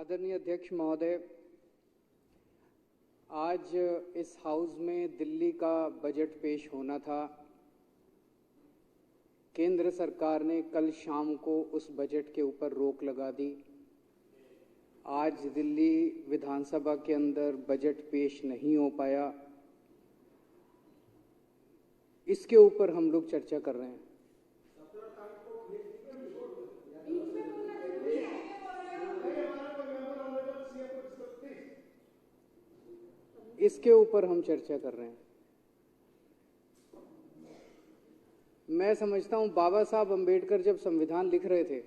आदरणीय अध्यक्ष महोदय, आज इस हाउस में दिल्ली का बजट पेश होना था। केंद्र सरकार ने कल शाम को उस बजट के ऊपर रोक लगा दी। आज दिल्ली विधानसभा के अंदर बजट पेश नहीं हो पाया। इसके ऊपर हम लोग चर्चा कर रहे हैं। इसके ऊपर हम चर्चा कर रहे हैं। मैं समझता हूं बाबा साहब अंबेडकर जब संविधान लिख रहे थे,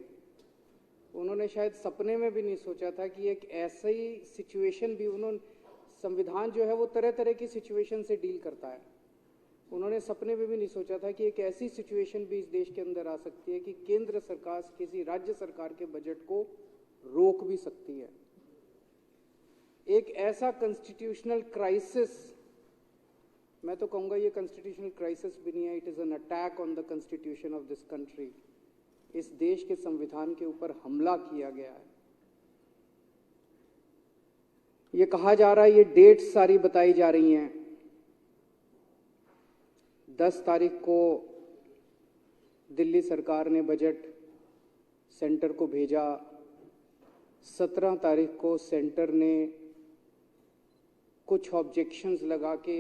उन्होंने शायद सपने में भी नहीं सोचा था कि एक ऐसी सिचुएशन भी संविधान जो है वो तरह तरह की सिचुएशन से डील करता है। उन्होंने सपने में भी नहीं सोचा था कि एक ऐसी सिचुएशन भी इस देश के अंदर आ सकती है कि केंद्र सरकार किसी राज्य सरकार के बजट को रोक भी सकती है। एक ऐसा कॉन्स्टिट्यूशनल क्राइसिस, मैं तो कहूंगा ये कॉन्स्टिट्यूशनल क्राइसिस भी नहीं है, it is an attack on the constitution of this country. इस देश के संविधान के ऊपर हमला किया गया है। ये कहा जा रहा है, ये डेट्स सारी बताई जा रही हैं। 10 तारीख को दिल्ली सरकार ने बजट सेंटर को भेजा। 17 तारीख को सेंटर ने कुछ ऑब्जेक्शंस लगा के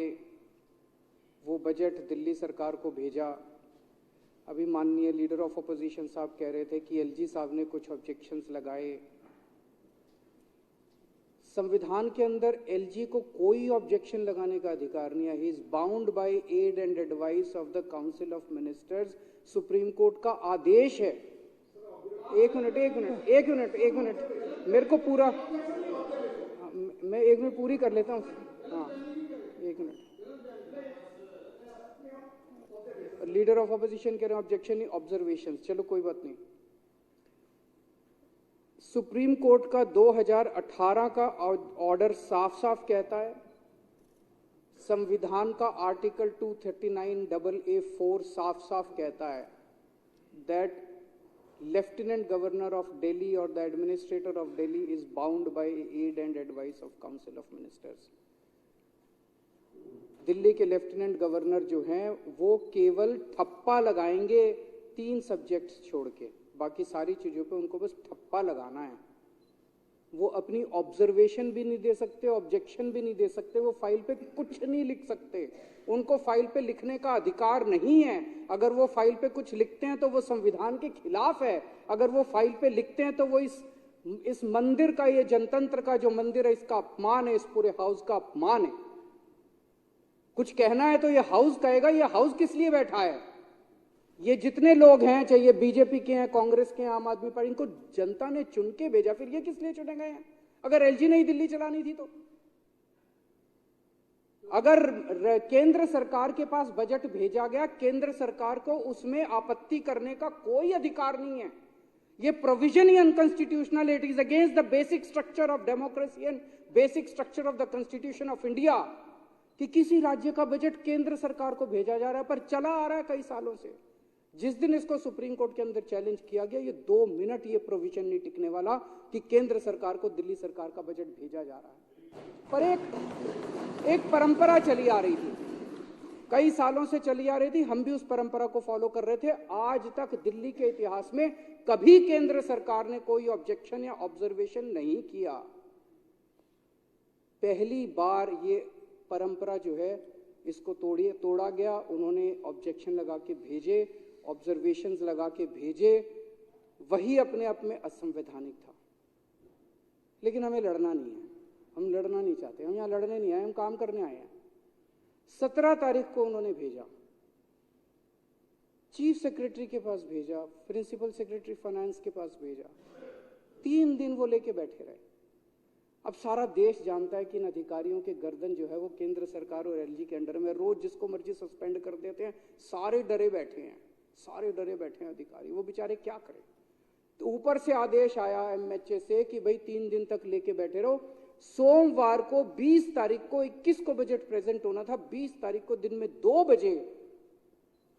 वो बजट दिल्ली सरकार को भेजा। अभी माननीय लीडर ऑफ अपोजिशन साहब कह रहे थे कि एलजी साहब ने कुछ ऑब्जेक्शंस लगाए। संविधान के अंदर एलजी को कोई ऑब्जेक्शन लगाने का अधिकार नहीं है। He is bound by add and advice of the council of ministers. Supreme court का आदेश है। एक मिनट मेरे को पूरा, मैं 1 मिनट पूरी कर लेता हूँ। हाँ, 1 मिनट। लीडर ऑफ अपोजिशन कह रहे हैं ऑब्जेक्शन नहीं, ऑब्जर्वेशन। चलो कोई बात नहीं। सुप्रीम कोर्ट का 2018 का ऑर्डर साफ साफ कहता है, संविधान का आर्टिकल 239AA4 साफ साफ कहता है that Lieutenant Governor of Delhi or the Administrator of Delhi is bound by aid and advice of Council of Ministers. Delhi के लेफ्टिनेंट गवर्नर जो हैं वो केवल ठप्पा लगाएंगे 3 सब्जेक्ट्स छोड़ के, बाकी सारी चीजों पे उनको बस ठप्पा लगाना है। वो अपनी ऑब्जर्वेशन भी नहीं दे सकते, ऑब्जेक्शन भी नहीं दे सकते, वो फाइल पे कुछ नहीं लिख सकते। उनको फाइल पे लिखने का अधिकार नहीं है। अगर वो फाइल पे कुछ लिखते हैं तो वो संविधान के खिलाफ है। अगर वो फाइल पे लिखते हैं तो वो इस मंदिर का, ये जनतंत्र का जो मंदिर है, इसका अपमान है, इस पूरे हाउस का अपमान है। कुछ कहना है तो ये हाउस कहेगा। ये हाउस किस लिए बैठा है? ये जितने लोग हैं, चाहे ये बीजेपी के हैं, कांग्रेस के हैं, आम आदमी पार्टी, इनको जनता ने चुन के भेजा। फिर ये किस लिए चुने गए हैं? अगर एलजी ने ही दिल्ली चलानी थी तो? अगर केंद्र सरकार के पास बजट भेजा गया, केंद्र सरकार को उसमें आपत्ति करने का कोई अधिकार नहीं है। ये provision he unconstitutional. It is against the basic structure of democracy and basic structure of the constitution of India कि किसी राज्य का बजट केंद्र सरकार को भेजा जा रहा है। पर चला आ रहा है कई सालों से। जिस दिन इसको सुप्रीम कोर्ट के अंदर चैलेंज किया गया, ये 2 मिनट ये प्रोविजन नहीं टिकने वाला कि केंद्र सरकार को दिल्ली सरकार का बजट भेजा जा रहा है। पर एक परंपरा चली आ रही थी, कई सालों से चली आ रही थी। हम भी उस परंपरा को फॉलो कर रहे थे। आज तक दिल्ली के इतिहास में कभी केंद्र सरकार ने कोई ऑब्जेक्शन या ऑब्जर्वेशन नहीं किया। पहली बार ये परंपरा जो है इसको तोड़ा गया। उन्होंने ऑब्जेक्शन लगा के भेजे, ऑब्जर्वेशंस लगा के भेजे। वही अपने आप में असंवैधानिक था। लेकिन हमें लड़ना नहीं है, हम लड़ना नहीं चाहते। हम यहां लड़ने नहीं आए, हम काम करने आए हैं। 17 तारीख को उन्होंने भेजा, चीफ सेक्रेटरी के पास भेजा, प्रिंसिपल सेक्रेटरी फाइनेंस के पास भेजा। 3 दिन वो लेके बैठे रहे। अब सारा देश जानता है कि इन अधिकारियों के गर्दन जो है वो केंद्र सरकार और एलजी के अंडर में। रोज जिसको मर्जी सस्पेंड कर देते हैं। सारे डरे बैठे हैं, सारे डरे बैठे हैं अधिकारी। वो बेचारे क्या करें? तो ऊपर से आदेश आया एमएचए से कि भाई 3 दिन तक लेके बैठे रहो। सोमवार को 20 तारीख को 21 को बजट प्रेजेंट होना था। 20 तारीख को दिन में 2 बजे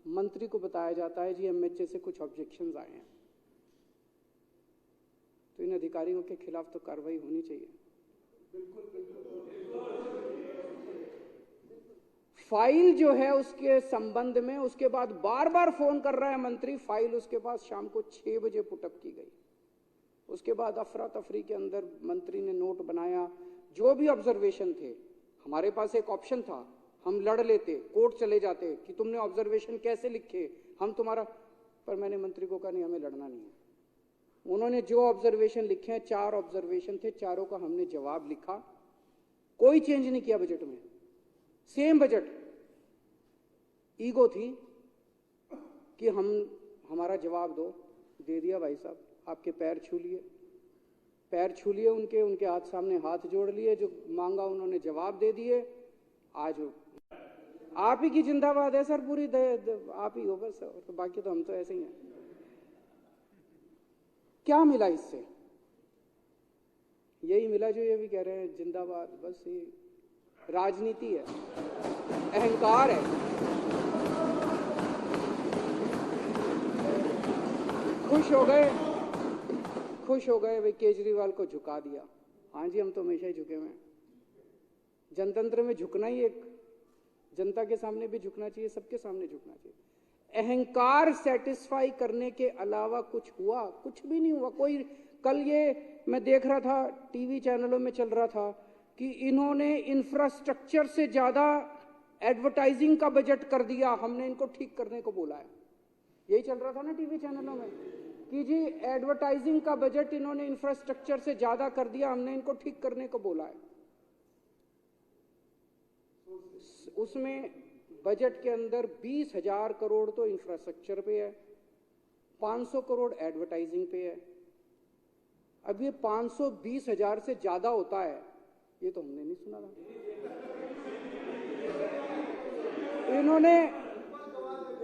मंत्री को बताया जाता है जी एमएचए से कुछ ऑब्जेक्शंस आए हैं। तो इन अधिकारियों के खिलाफ तो कार्रवाई होनी चाहिए। फाइल जो है उसके संबंध में उसके बाद बार बार फोन कर रहा है मंत्री, फाइल उसके पास शाम को 6 बजे पुटअप की गई। उसके बाद अफरा तफरी के अंदर मंत्री ने नोट बनाया, जो भी ऑब्जर्वेशन थे। हमारे पास एक ऑप्शन था, हम लड़ लेते, कोर्ट चले जाते कि तुमने ऑब्जर्वेशन कैसे लिखे, हम तुम्हारा, पर मैंने मंत्री को कहा नहीं, हमें लड़ना नहीं है। उन्होंने जो ऑब्जर्वेशन लिखे हैं, 4 ऑब्जर्वेशन थे, चारों का हमने जवाब लिखा, कोई चेंज नहीं किया बजट में, सेम बजट। ईगो थी कि हमारा जवाब दो, दे दिया भाई साहब, आपके पैर छू लिए, पैर छू लिए उनके हाथ सामने हाथ जोड़ लिए, जो मांगा उन्होंने जवाब दे दिए। आज आप ही की जिंदाबाद है सर, पूरी आप ही हो बस, तो बाकी तो हम तो ऐसे ही हैं। क्या मिला इससे? यही मिला जो ये भी कह रहे हैं जिंदाबाद, बस ये राजनीति है, अहंकार है। खुश हो गए वे केजरीवाल को झुका दिया। हाँ जी, हम तो हमेशा ही झुके हुए हैं। जनतंत्र में झुकना ही एक, जनता के सामने भी झुकना चाहिए, सबके सामने झुकना चाहिए। अहंकार सेटिस्फाई करने के अलावा कुछ हुआ? कुछ भी नहीं हुआ। कोई कल ये मैं देख रहा था, टीवी चैनलों में चल रहा था कि इन्होंने इंफ्रास्ट्रक्चर से ज्यादा एडवर्टाइजिंग का बजट कर दिया, हमने इनको ठीक करने को बोला है। यही चल रहा था ना टीवी चैनलों में कि जी एडवर्टाइजिंग का बजट इन्होंने इंफ्रास्ट्रक्चर से ज्यादा कर दिया, हमने इनको ठीक करने को बोला है। उसमें बजट के अंदर 20,000 करोड़ तो इंफ्रास्ट्रक्चर पे है, 500 करोड़ एडवर्टाइजिंग पे है। अब ये 520,000 से ज्यादा होता है, ये तो हमने नहीं सुना था। इन्होंने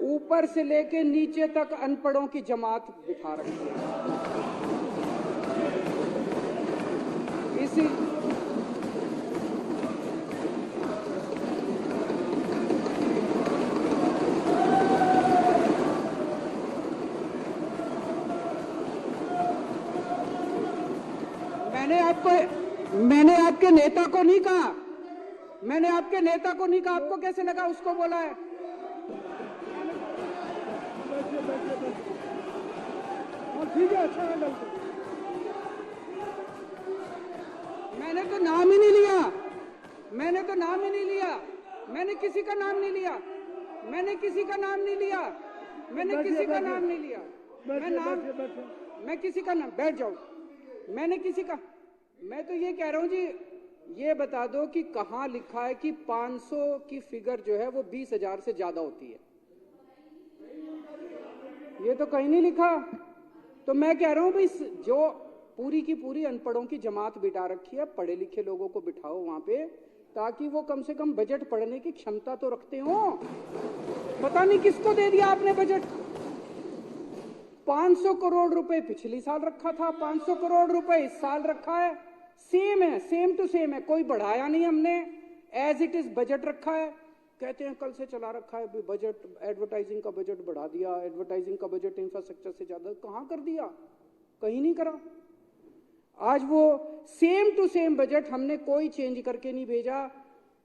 ऊपर से लेके नीचे तक अनपढ़ों की जमात बिठा रखी है। इसी मैंने आपके नेता को नहीं कहा, मैंने आपके नेता को नहीं कहा, आपको कैसे लगा उसको बोला है? ठीक है, अच्छा है। मैंने तो नाम ही नहीं लिया, मैंने तो नाम ही नहीं लिया, मैंने किसी का नाम नहीं लिया, मैंने किसी का नाम नहीं लिया, मैंने किसी का नाम नहीं लिया। मैं किसी का नाम, बैठ जाओ, मैंने किसी का, मैं तो ये कह रहा हूं जी, ये बता दो कि कहां लिखा है कि 500 की फिगर जो है वो 20,000 से ज्यादा होती है? ये तो कहीं नहीं लिखा। तो मैं कह रहा हूं भाई, जो पूरी की पूरी अनपढ़ों की जमात बिठा रखी है, पढ़े लिखे लोगों को बिठाओ वहां पे, ताकि वो कम से कम बजट पढ़ने की क्षमता तो रखते हो। पता नहीं किसको दे दिया आपने बजट। 500 करोड़ रुपए पिछली साल रखा था, 500 करोड़ रुपए इस साल रखा है, सेम है, सेम टू सेम है, कोई बढ़ाया नहीं हमने, एज इट इज बजट रखा है। कहते हैं कल से चला रखा है बजट, एडवर्टाइजिंग का बजट बढ़ा दिया, एडवर्टाइजिंग का बजट इंफ्रास्ट्रक्चर से ज्यादा, कहां कर दिया? कहीं नहीं करा। आज वो सेम टू सेम बजट हमने कोई चेंज करके नहीं भेजा,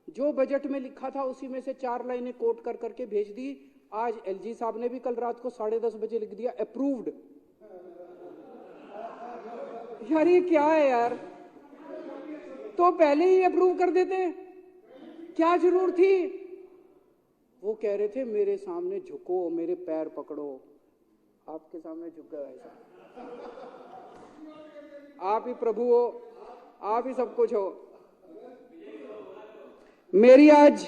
जो बजट में लिखा था उसी में से 4 लाइनें कोट कर करके भेज दी। आज एलजी साहब ने भी कल रात को 10:30 बजे लिख दिया अप्रूव्ड। यार ये क्या है यार, तो पहले ही अप्रूव कर देते, क्या जरूर थी? वो कह रहे थे मेरे सामने झुको, मेरे पैर पकड़ो। आपके सामने झुक गया ऐसा? आप ही प्रभु हो, आप ही सब कुछ हो। मेरी आज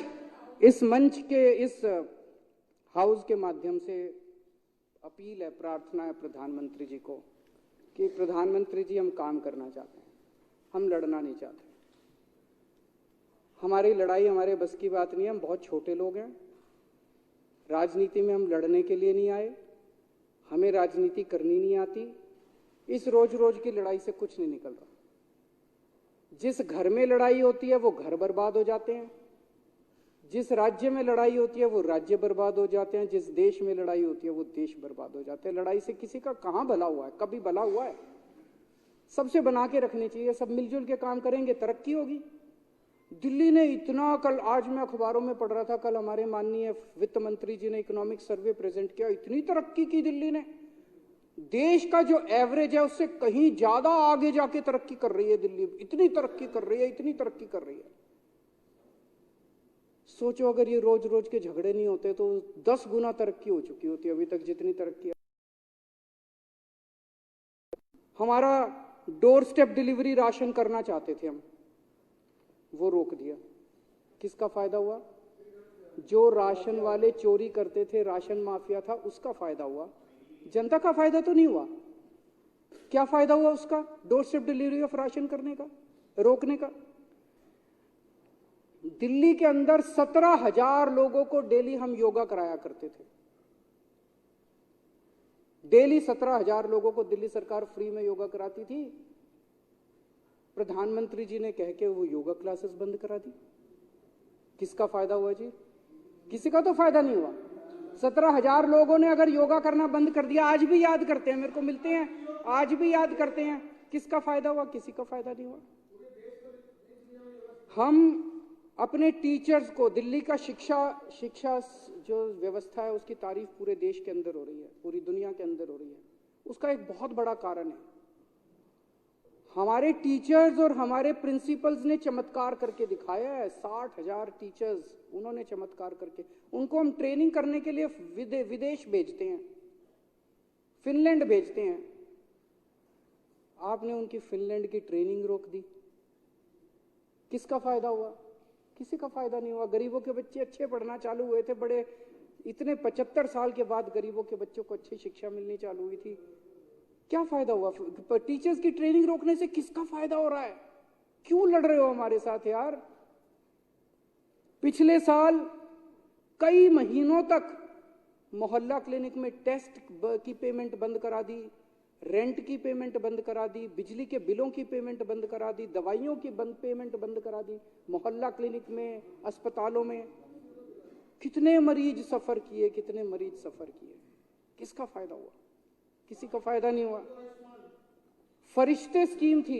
इस मंच के, इस हाउस के माध्यम से अपील है, प्रार्थना है प्रधानमंत्री जी को कि प्रधानमंत्री जी, हम काम करना चाहते हैं, हम लड़ना नहीं चाहते। हमारी लड़ाई हमारे बस की बात नहीं है, हम बहुत छोटे लोग हैं। राजनीति में हम लड़ने के लिए नहीं आए, हमें राजनीति करनी नहीं आती। इस रोज रोज की लड़ाई से कुछ नहीं निकल रहा। जिस घर में लड़ाई होती है वो घर बर्बाद हो जाते हैं, जिस राज्य में लड़ाई होती है वो राज्य बर्बाद हो जाते हैं, जिस देश में लड़ाई होती है वो देश बर्बाद हो जाते हैं। लड़ाई से किसी का कहां भला हुआ है? कभी भला हुआ है? सबसे बना के रखनी चाहिए, सब मिलजुल के काम करेंगे, तरक्की होगी। दिल्ली ने इतना, कल आज मैं अखबारों में पढ़ रहा था, कल हमारे माननीय वित्त मंत्री जी ने इकोनॉमिक सर्वे प्रेजेंट किया, इतनी तरक्की की दिल्ली ने, देश का जो एवरेज है उससे कहीं ज्यादा आगे जाके तरक्की कर रही है दिल्ली, इतनी तरक्की कर रही है, इतनी तरक्की कर रही है। सोचो अगर ये रोज रोज के झगड़े नहीं होते तो 10 गुना तरक्की हो चुकी होती अभी तक जितनी तरक्की है। हमारा डोर स्टेप डिलीवरी राशन करना चाहते थे हम, वो रोक दिया। किसका फायदा हुआ? जो राशन वाले चोरी करते थे, राशन माफिया था, उसका फायदा हुआ, जनता का फायदा तो नहीं हुआ। क्या फायदा हुआ उसका? Door step delivery of ration करने का, रोकने का। दिल्ली के अंदर 17,000 लोगों को डेली हम योगा कराया करते थे, डेली 17,000 लोगों को दिल्ली सरकार फ्री में योगा कराती थी। प्रधानमंत्री जी ने कह के वो योगा क्लासेस बंद करा दी। किसका फायदा हुआ जी? किसी का तो फायदा नहीं हुआ। 17,000 लोगों ने अगर योगा करना बंद कर दिया, आज भी याद करते हैं, मेरे को मिलते हैं, आज भी याद करते हैं, किसका फायदा हुआ? किसी का फायदा नहीं हुआ। हम अपने टीचर्स को, दिल्ली का शिक्षा जो व्यवस्था है उसकी तारीफ पूरे देश के अंदर हो रही है, पूरी दुनिया के अंदर हो रही है। उसका एक बहुत बड़ा कारण है हमारे टीचर्स और हमारे प्रिंसिपल्स ने चमत्कार करके दिखाया है। 60,000 टीचर्स, उन्होंने चमत्कार करके, उनको हम ट्रेनिंग करने के लिए विदेश भेजते हैं, फिनलैंड भेजते हैं। आपने उनकी फिनलैंड की ट्रेनिंग रोक दी। किसका फायदा हुआ? किसी का फायदा नहीं हुआ। गरीबों के बच्चे अच्छे पढ़ना चालू हुए थे, बड़े इतने 75 साल के बाद गरीबों के बच्चों को अच्छी शिक्षा मिलनी चालू हुई थी। क्या फायदा हुआ? टीचर्स की ट्रेनिंग रोकने से किसका फायदा हो रहा है? क्यों लड़ रहे हो हमारे साथ यार? पिछले साल कई महीनों तक मोहल्ला क्लिनिक में टेस्ट की पेमेंट बंद करा दी, रेंट की पेमेंट बंद करा दी, बिजली के बिलों की पेमेंट बंद करा दी, दवाइयों की पेमेंट बंद करा दी। मोहल्ला क्लिनिक में, अस्पतालों में कितने मरीज सफर किए, कितने मरीज सफर किए। किसका फायदा हुआ? किसी का फायदा नहीं हुआ। फरिश्ते स्कीम थी,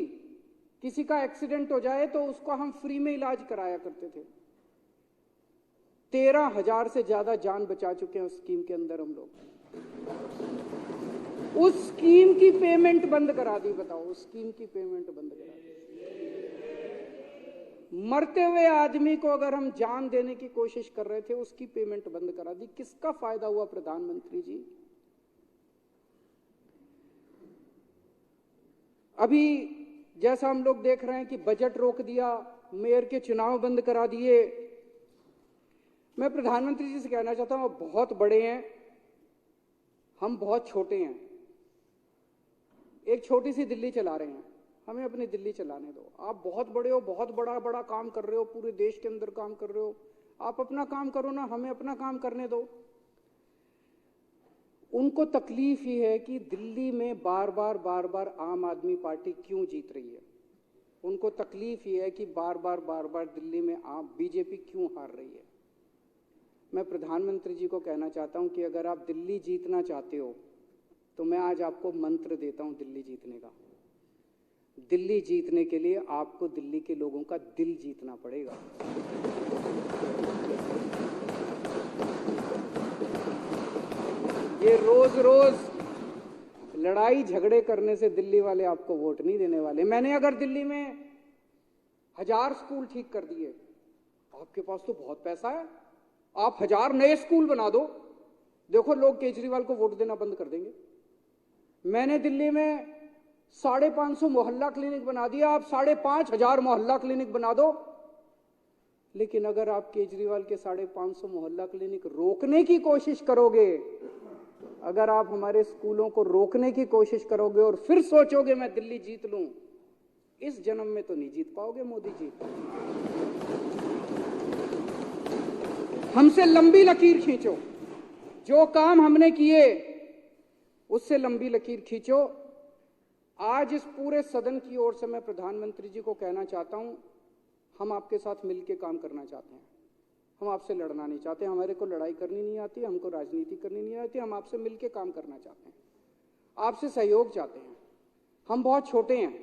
किसी का एक्सीडेंट हो जाए तो उसको हम फ्री में इलाज कराया करते थे। 13,000 से ज्यादा जान बचा चुके हैं उस स्कीम के अंदर हम लोग। उस स्कीम की पेमेंट बंद करा दी। बताओ, उस स्कीम की पेमेंट बंद करा दी। मरते हुए आदमी को अगर हम जान देने की कोशिश कर रहे थे, उसकी पेमेंट बंद करा दी। किसका फायदा हुआ प्रधानमंत्री जी? अभी जैसा हम लोग देख रहे हैं कि बजट रोक दिया, मेयर के चुनाव बंद करा दिए। मैं प्रधानमंत्री जी से कहना चाहता हूं, आप बहुत बड़े हैं, हम बहुत छोटे हैं। एक छोटी सी दिल्ली चला रहे हैं, हमें अपनी दिल्ली चलाने दो। आप बहुत बड़े हो, बहुत बड़ा बड़ा काम कर रहे हो, पूरे देश के अंदर काम कर रहे हो, आप अपना काम करो ना, हमें अपना काम करने दो। उनको तकलीफ ही है कि दिल्ली में बार बार आम आदमी पार्टी क्यों जीत रही है। उनको तकलीफ ही है कि बार बार दिल्ली में बीजेपी क्यों हार रही है। मैं प्रधानमंत्री जी को कहना चाहता हूं कि अगर आप दिल्ली जीतना चाहते हो तो मैं आज आपको मंत्र देता हूं दिल्ली जीतने का। दिल्ली जीतने के लिए आपको दिल्ली के लोगों का दिल जीतना पड़ेगा। ये रोज रोज लड़ाई झगड़े करने से दिल्ली वाले आपको वोट नहीं देने वाले। मैंने अगर दिल्ली में 1000 स्कूल ठीक कर दिए, आपके पास तो बहुत पैसा है, आप 1000 नए स्कूल बना दो, देखो लोग केजरीवाल को वोट देना बंद कर देंगे। मैंने दिल्ली में 550 मोहल्ला क्लिनिक बना दिया, आप 5,500 मोहल्ला क्लिनिक बना दो। लेकिन अगर आप केजरीवाल के 550 मोहल्ला क्लिनिक रोकने की कोशिश करोगे, अगर आप हमारे स्कूलों को रोकने की कोशिश करोगे और फिर सोचोगे मैं दिल्ली जीत लूं, इस जन्म में तो नहीं जीत पाओगे मोदी जी। हमसे लंबी लकीर खींचो, जो काम हमने किए उससे लंबी लकीर खींचो। आज इस पूरे सदन की ओर से मैं प्रधानमंत्री जी को कहना चाहता हूं, हम आपके साथ मिलकर काम करना चाहते हैं, हम आपसे लड़ना नहीं चाहते। हमारे को लड़ाई करनी नहीं आती, हमको राजनीति करनी नहीं आती, हम आपसे मिलकर काम करना चाहते हैं, आपसे सहयोग चाहते हैं। हम बहुत छोटे हैं,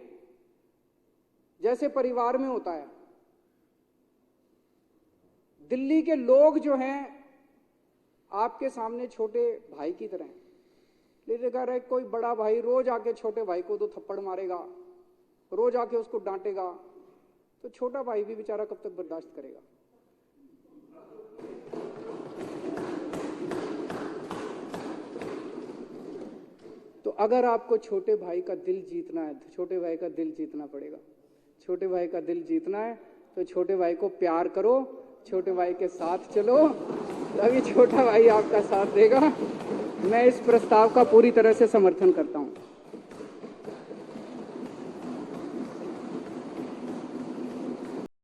जैसे परिवार में होता है। दिल्ली के लोग जो हैं आपके सामने छोटे भाई की तरह हैं, लेकिन अगर कोई बड़ा भाई रोज आके छोटे भाई को दो थप्पड़ मारेगा, रोज आके उसको डांटेगा, तो छोटा भाई भी बेचारा कब तक बर्दाश्त करेगा। तो अगर आपको छोटे भाई का दिल जीतना है तो छोटे भाई का दिल जीतना पड़ेगा। छोटे भाई का दिल जीतना है तो छोटे भाई को प्यार करो, छोटे भाई के साथ चलो, तभी छोटा भाई आपका साथ देगा। मैं इस प्रस्ताव का पूरी तरह से समर्थन करता हूं।